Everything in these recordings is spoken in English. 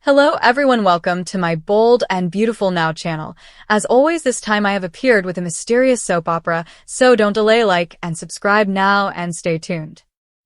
Hello everyone, welcome to my Bold and Beautiful Now channel. As always, this time I have appeared with a mysterious soap opera, so don't delay, like and subscribe now and stay tuned.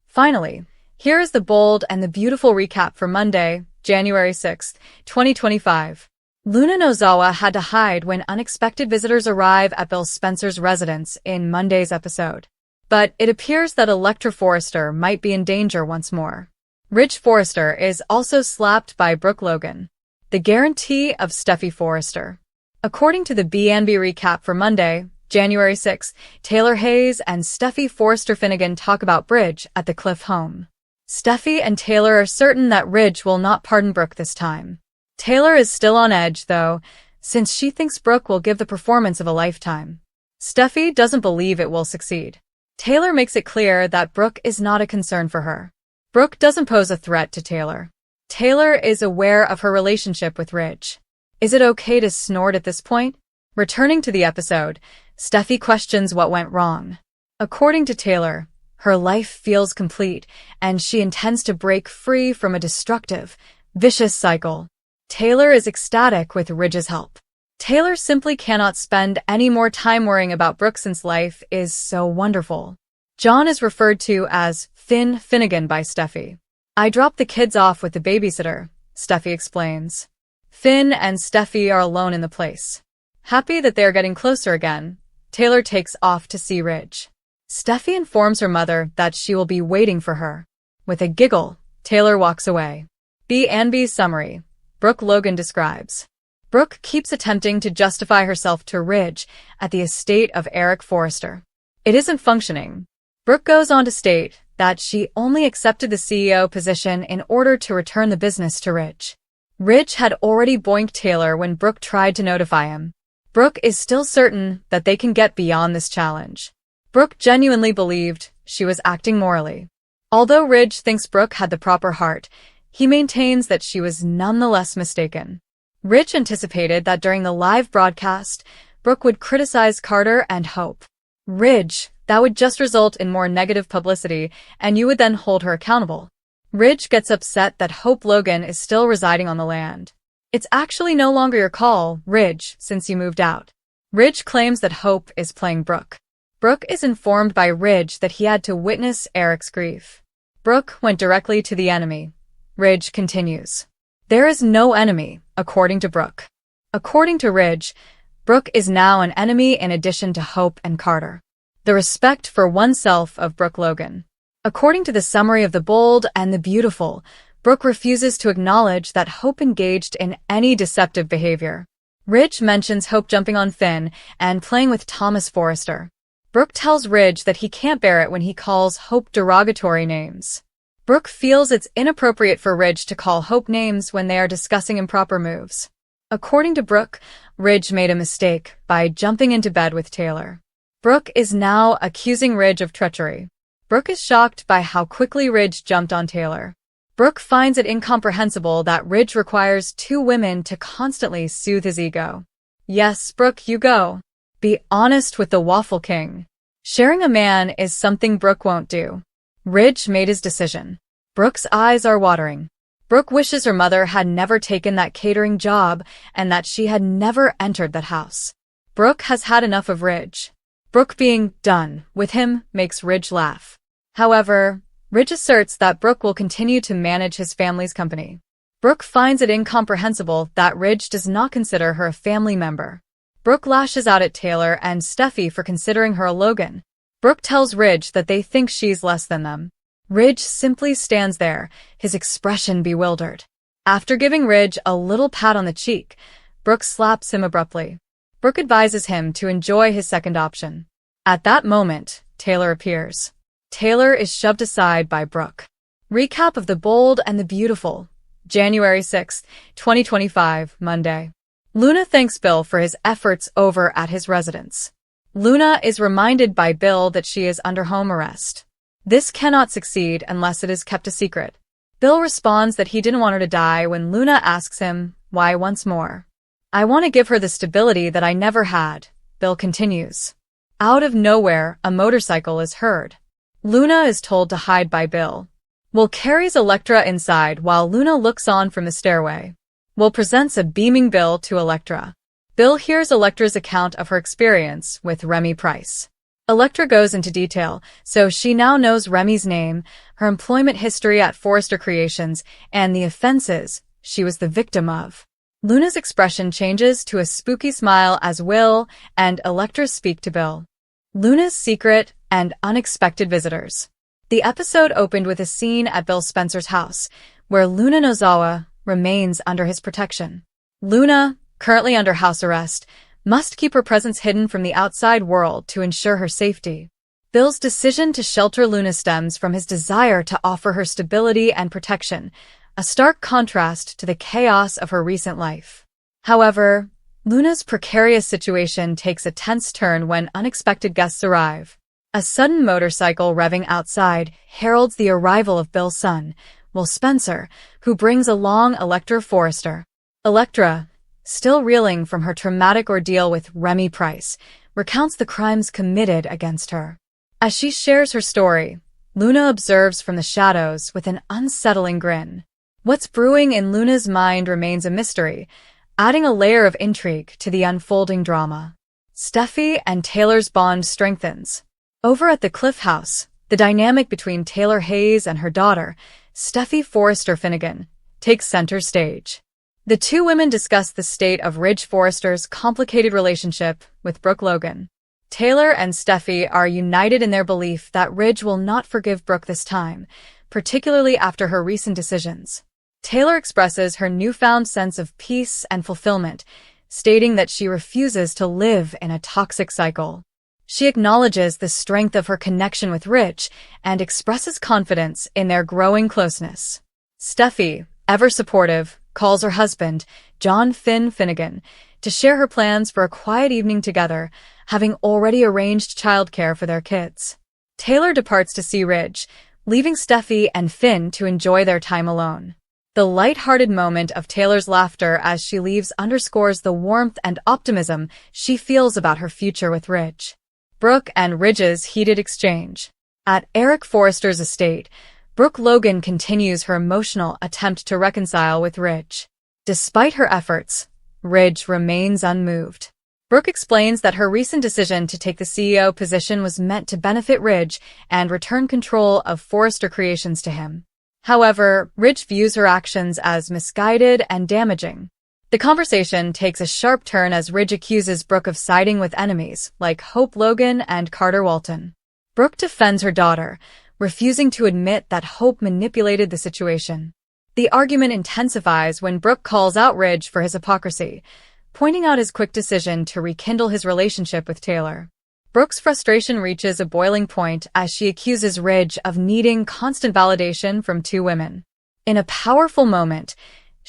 Finally, here is the Bold and the Beautiful recap for Monday, January 6th, 2025. Luna Nozawa had to hide when unexpected visitors arrive at Bill Spencer's residence in Monday's episode. But it appears that Electra Forrester might be in danger once more. Ridge Forrester is also slapped by Brooke Logan, the guarantee of Steffi Forrester. According to the B&B recap for Monday, January 6, Taylor Hayes and Steffi Forrester Finnegan talk about Bridge at the Cliff home. Steffi and Taylor are certain that Ridge will not pardon Brooke this time. Taylor is still on edge, though, since she thinks Brooke will give the performance of a lifetime. Steffi doesn't believe it will succeed. Taylor makes it clear that Brooke is not a concern for her. Brooke doesn't pose a threat to Taylor. Taylor is aware of her relationship with Ridge. Is it okay to snort at this point? Returning to the episode, Steffi questions what went wrong. According to Taylor, her life feels complete, and she intends to break free from a destructive, vicious cycle. Taylor is ecstatic with Ridge's help. Taylor simply cannot spend any more time worrying about Brooke since life is so wonderful. John is referred to as Finnegan by Steffi. I dropped the kids off with the babysitter, Steffi explains. Finn and Steffi are alone in the place. Happy that they are getting closer again, Taylor takes off to see Ridge. Steffi informs her mother that she will be waiting for her. With a giggle, Taylor walks away. B&B's summary, Brooke Logan describes. Brooke keeps attempting to justify herself to Ridge at the estate of Eric Forrester. It isn't functioning. Brooke goes on to state that she only accepted the CEO position in order to return the business to Ridge. Ridge had already boinked Taylor when Brooke tried to notify him. Brooke is still certain that they can get beyond this challenge. Brooke genuinely believed she was acting morally. Although Ridge thinks Brooke had the proper heart, he maintains that she was nonetheless mistaken. Ridge anticipated that during the live broadcast, Brooke would criticize Carter and Hope. Ridge, that would just result in more negative publicity, and you would then hold her accountable. Ridge gets upset that Hope Logan is still residing on the land. It's actually no longer your call, Ridge, since you moved out. Ridge claims that Hope is playing Brooke. Brooke is informed by Ridge that he had to witness Eric's grief. Brooke went directly to the enemy. Ridge continues. There is no enemy, according to Brooke. According to Ridge, Brooke is now an enemy in addition to Hope and Carter. The respect for oneself of Brooke Logan. According to the summary of the Bold and the Beautiful, Brooke refuses to acknowledge that Hope engaged in any deceptive behavior. Ridge mentions Hope jumping on Finn and playing with Thomas Forrester. Brooke tells Ridge that he can't bear it when he calls Hope derogatory names. Brooke feels it's inappropriate for Ridge to call Hope names when they are discussing improper moves. According to Brooke, Ridge made a mistake by jumping into bed with Taylor. Brooke is now accusing Ridge of treachery. Brooke is shocked by how quickly Ridge jumped on Taylor. Brooke finds it incomprehensible that Ridge requires two women to constantly soothe his ego. Yes, Brooke, you go. Be honest with the Waffle King. Sharing a man is something Brooke won't do. Ridge made his decision. Brooke's eyes are watering. Brooke wishes her mother had never taken that catering job and that she had never entered that house. Brooke has had enough of Ridge. Brooke being done with him makes Ridge laugh. However, Ridge asserts that Brooke will continue to manage his family's company. Brooke finds it incomprehensible that Ridge does not consider her a family member. Brooke lashes out at Taylor and Steffi for considering her a Logan. Brooke tells Ridge that they think she's less than them. Ridge simply stands there, his expression bewildered. After giving Ridge a little pat on the cheek, Brooke slaps him abruptly. Brooke advises him to enjoy his second option. At that moment, Taylor appears. Taylor is shoved aside by Brooke. Recap of the Bold and the Beautiful, January 6, 2025, Monday. Luna thanks Bill for his efforts over at his residence. Luna is reminded by Bill that she is under home arrest. This cannot succeed unless it is kept a secret. Bill responds that he didn't want her to die when Luna asks him why once more. I want to give her the stability that I never had, Bill continues. Out of nowhere, a motorcycle is heard. Luna is told to hide by Bill. Will carries Electra inside while Luna looks on from the stairway. Will presents a beaming Bill to Electra. Bill hears Electra's account of her experience with Remy Price. Electra goes into detail, so she now knows Remy's name, her employment history at Forrester Creations, and the offenses she was the victim of. Luna's expression changes to a spooky smile as Will and Electra speak to Bill. Luna's secret and unexpected visitors. The episode opened with a scene at Bill Spencer's house, where Luna Nozawa remains under his protection. Luna, currently under house arrest, must keep her presence hidden from the outside world to ensure her safety. Bill's decision to shelter Luna stems from his desire to offer her stability and protection, a stark contrast to the chaos of her recent life. However, Luna's precarious situation takes a tense turn when unexpected guests arrive. A sudden motorcycle revving outside heralds the arrival of Bill's son, Will Spencer, who brings along Electra Forrester. Electra, still reeling from her traumatic ordeal with Remy Price, recounts the crimes committed against her. As she shares her story, Luna observes from the shadows with an unsettling grin. What's brewing in Luna's mind remains a mystery, adding a layer of intrigue to the unfolding drama. Steffi and Taylor's bond strengthens. Over at the Cliff House, the dynamic between Taylor Hayes and her daughter, Steffi Forrester Finnegan, takes center stage. The two women discuss the state of Ridge Forrester's complicated relationship with Brooke Logan. Taylor and Steffi are united in their belief that Ridge will not forgive Brooke this time, particularly after her recent decisions. Taylor expresses her newfound sense of peace and fulfillment, stating that she refuses to live in a toxic cycle. She acknowledges the strength of her connection with Ridge and expresses confidence in their growing closeness. Steffi, ever supportive, calls her husband, John Finnegan, to share her plans for a quiet evening together, having already arranged childcare for their kids. Taylor departs to see Ridge, leaving Steffi and Finn to enjoy their time alone. The light-hearted moment of Taylor's laughter as she leaves underscores the warmth and optimism she feels about her future with Ridge. Brooke and Ridge's heated exchange. At Eric Forrester's estate, Brooke Logan continues her emotional attempt to reconcile with Ridge. Despite her efforts, Ridge remains unmoved. Brooke explains that her recent decision to take the CEO position was meant to benefit Ridge and return control of Forrester Creations to him. However, Ridge views her actions as misguided and damaging. The conversation takes a sharp turn as Ridge accuses Brooke of siding with enemies like Hope Logan and Carter Walton. Brooke defends her daughter, refusing to admit that Hope manipulated the situation. The argument intensifies when Brooke calls out Ridge for his hypocrisy, pointing out his quick decision to rekindle his relationship with Taylor. Brooke's frustration reaches a boiling point as she accuses Ridge of needing constant validation from two women. In a powerful moment,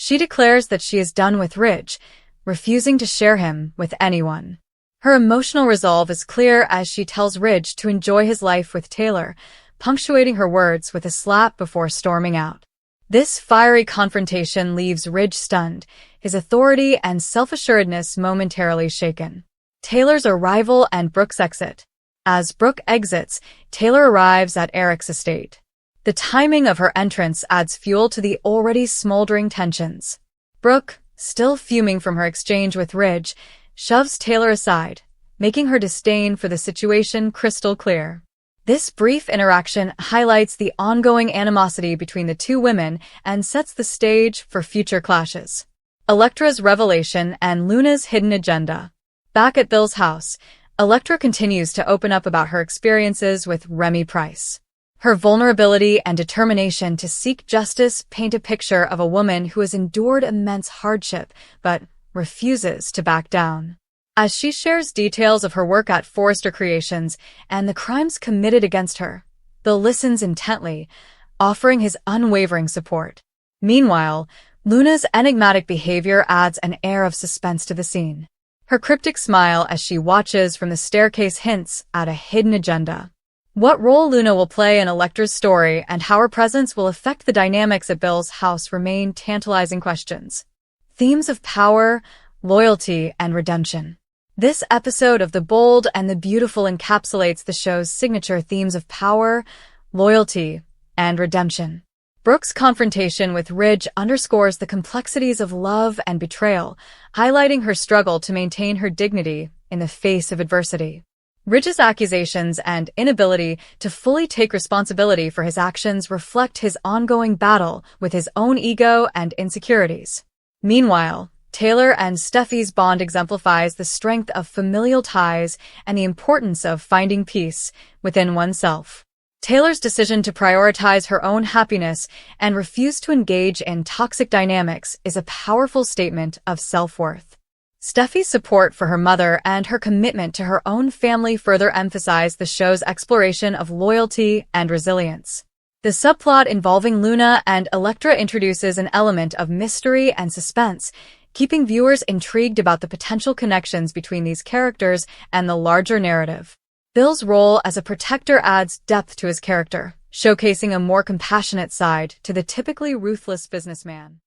she declares that she is done with Ridge, refusing to share him with anyone. Her emotional resolve is clear as she tells Ridge to enjoy his life with Taylor, punctuating her words with a slap before storming out. This fiery confrontation leaves Ridge stunned, his authority and self-assuredness momentarily shaken. Taylor's arrival and Brooke's exit. As Brooke exits, Taylor arrives at Eric's estate. The timing of her entrance adds fuel to the already smoldering tensions. Brooke, still fuming from her exchange with Ridge, shoves Taylor aside, making her disdain for the situation crystal clear. This brief interaction highlights the ongoing animosity between the two women and sets the stage for future clashes. Electra's revelation and Luna's hidden agenda. Back at Bill's house, Electra continues to open up about her experiences with Remy Price. Her vulnerability and determination to seek justice paint a picture of a woman who has endured immense hardship but refuses to back down. As she shares details of her work at Forrester Creations and the crimes committed against her, Bill listens intently, offering his unwavering support. Meanwhile, Luna's enigmatic behavior adds an air of suspense to the scene. Her cryptic smile as she watches from the staircase hints at a hidden agenda. What role Luna will play in Electra's story and how her presence will affect the dynamics at Bill's house remain tantalizing questions. Themes of power, loyalty, and redemption. This episode of The Bold and the Beautiful encapsulates the show's signature themes of power, loyalty, and redemption. Brooke's confrontation with Ridge underscores the complexities of love and betrayal, highlighting her struggle to maintain her dignity in the face of adversity. Ridge's accusations and inability to fully take responsibility for his actions reflect his ongoing battle with his own ego and insecurities. Meanwhile, Taylor and Steffi's bond exemplifies the strength of familial ties and the importance of finding peace within oneself. Taylor's decision to prioritize her own happiness and refuse to engage in toxic dynamics is a powerful statement of self-worth. Steffi's support for her mother and her commitment to her own family further emphasize the show's exploration of loyalty and resilience. The subplot involving Luna and Elektra introduces an element of mystery and suspense, keeping viewers intrigued about the potential connections between these characters and the larger narrative. Bill's role as a protector adds depth to his character, showcasing a more compassionate side to the typically ruthless businessman.